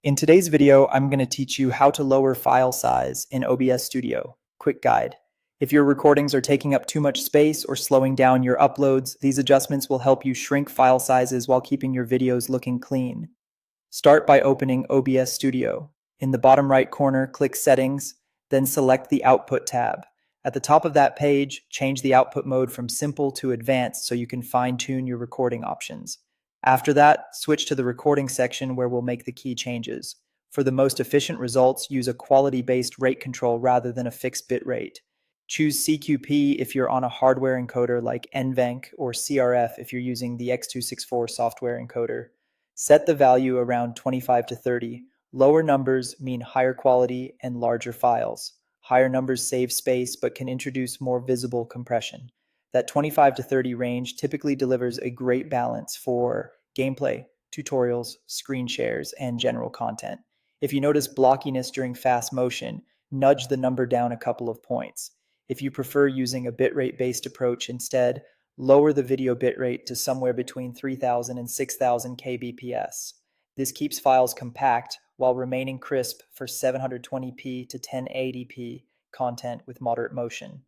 In today's video, I'm going to teach you how to lower file size in OBS Studio. Quick guide. If your recordings are taking up too much space or slowing down your uploads, these adjustments will help you shrink file sizes while keeping your videos looking clean. Start by opening OBS Studio. In the bottom right corner, click Settings, then select the Output tab. At the top of that page, change the output mode from Simple to Advanced so you can fine-tune your recording options. After that, switch to the recording section where we'll make the key changes. For the most efficient results, use a quality-based rate control rather than a fixed bit rate. Choose CQP if you're on a hardware encoder like NVENC or CRF if you're using the X264 software encoder. Set the value around 25 to 30. Lower numbers mean higher quality and larger files. Higher numbers save space but can introduce more visible compression. That 25 to 30 range typically delivers a great balance for gameplay, tutorials, screen shares, and general content. If you notice blockiness during fast motion, nudge the number down a couple of points. If you prefer using a bitrate-based approach instead, lower the video bitrate to somewhere between 3000 and 6000 kbps. This keeps files compact while remaining crisp for 720p to 1080p content with moderate motion.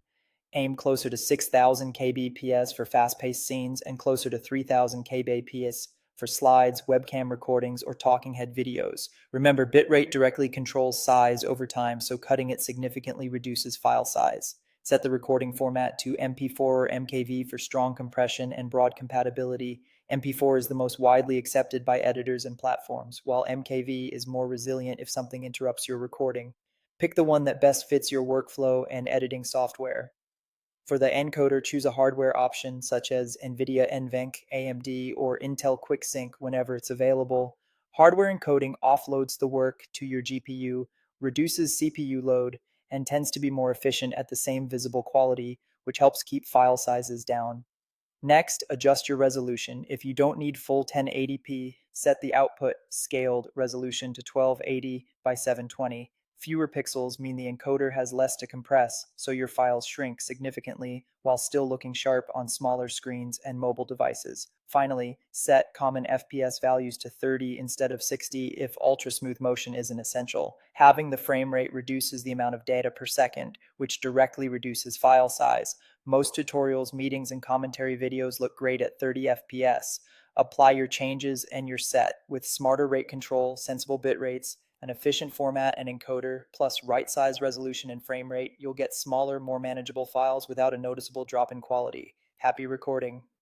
Aim closer to 6000 kbps for fast-paced scenes and closer to 3000 kbps for slides, webcam recordings, or talking head videos. Remember, bitrate directly controls size over time, so cutting it significantly reduces file size. Set the recording format to MP4 or MKV for strong compression and broad compatibility. MP4 is the most widely accepted by editors and platforms, while MKV is more resilient if something interrupts your recording. Pick the one that best fits your workflow and editing software. For the encoder, choose a hardware option such as NVIDIA NVENC, AMD, or Intel QuickSync whenever it's available. Hardware encoding offloads the work to your GPU, reduces CPU load, and tends to be more efficient at the same visible quality, which helps keep file sizes down. Next, adjust your resolution. If you don't need full 1080p, set the output scaled resolution to 1280 by 720. Fewer pixels mean the encoder has less to compress, so your files shrink significantly while still looking sharp on smaller screens and mobile devices. Finally, set common FPS values to 30 instead of 60 if ultra-smooth motion isn't essential. Having the frame rate reduces the amount of data per second, which directly reduces file size. Most tutorials, meetings, and commentary videos look great at 30 FPS. Apply your changes and you're set. With smarter rate control, sensible bit rates, an efficient format and encoder, plus right size resolution and frame rate, you'll get smaller, more manageable files without a noticeable drop in quality. Happy recording!